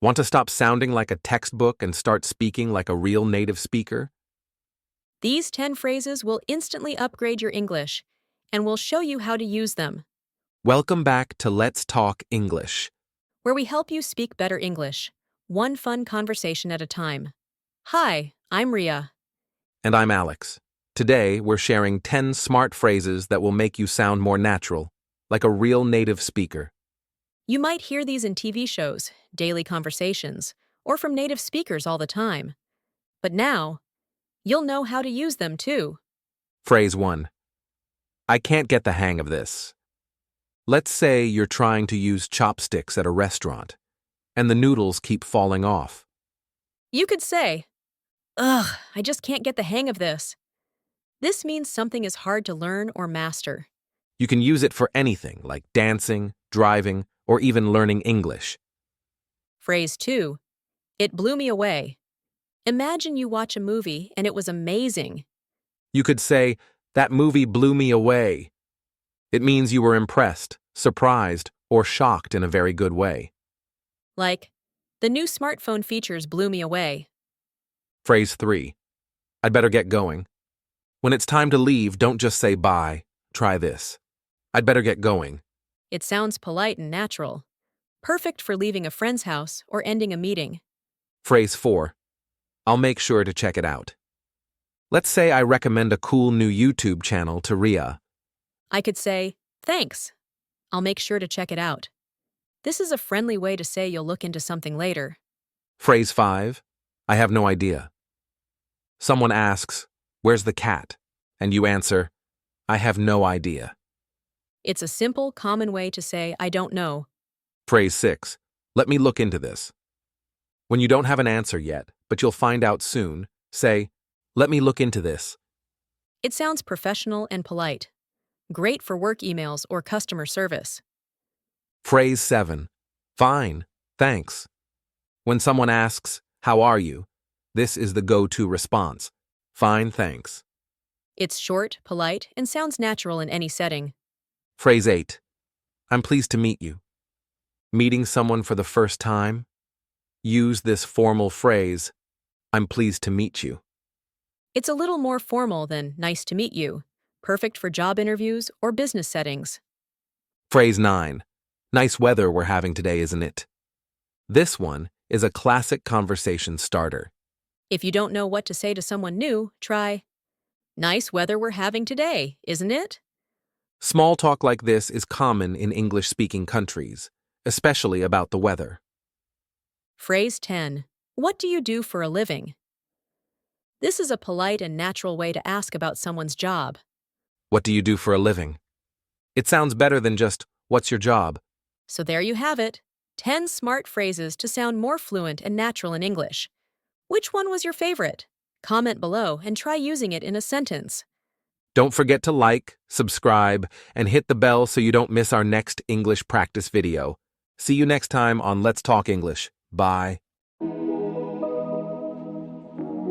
Want to stop sounding like a textbook and start speaking like a real native speaker? These 10 phrases will instantly upgrade your English, and we'll show you how to use them, Welcome back to Let's Talk English. where we help you speak better English, one fun conversation at a time. Hi, I'm Riya. And I'm Alex. Today, we're sharing 10 smart phrases that will make you sound more natural, like a real native speaker. You might hear these in TV shows, daily conversations, or from native speakers all the time. But now, you'll know how to use them too. Phrase 1. I can't get the hang of this. Let's say you're trying to use chopsticks at a restaurant, and the noodles keep falling off. You could say, "Ugh, I just can't get the hang of this." This means something is hard to learn or master. You can use it for anything like dancing, driving, or even learning English. Phrase 2. It blew me away. Imagine you watch a movie and it was amazing. You could say, that movie blew me away. It means you were impressed, surprised, or shocked in a very good way. Like, the new smartphone features blew me away. Phrase 3. I'd better get going. When it's time to leave, don't just say bye. Try this. I'd better get going. It sounds polite and natural. Perfect for leaving a friend's house or ending a meeting. Phrase 4. I'll make sure to check it out. Let's say I recommend a cool new YouTube channel to Riya. I could say, "Thanks. I'll make sure to check it out." This is a friendly way to say you'll look into something later. Phrase 5. I have no idea. Someone asks, where's the cat? And you answer, I have no idea. It's a simple, common way to say, "I don't know." Phrase 6. Let me look into this. When you don't have an answer yet, but you'll find out soon, say, let me look into this. It sounds professional and polite. Great for work emails or customer service. Phrase 7. Fine, thanks. When someone asks, how are you? This is the go-to response. Fine, thanks. It's short, polite, and sounds natural in any setting. Phrase 8. I'm pleased to meet you. Meeting someone for the first time? Use this formal phrase, I'm pleased to meet you. It's a little more formal than "nice to meet you," perfect for job interviews or business settings. Phrase 9. Nice weather we're having today, isn't it? This one is a classic conversation starter. If you don't know what to say to someone new, try, "Nice weather we're having today, isn't it?" Small talk like this is common in English-speaking countries, especially about the weather. Phrase 10. What do you do for a living? This is a polite and natural way to ask about someone's job. What do you do for a living? It sounds better than just, what's your job? So there you have it. 10 smart phrases to sound more fluent and natural in English. Which one was your favorite? Comment below and try using it in a sentence. Don't forget to like, subscribe, and hit the bell so you don't miss our next English practice video. See you next time on Let's Talk English. Bye.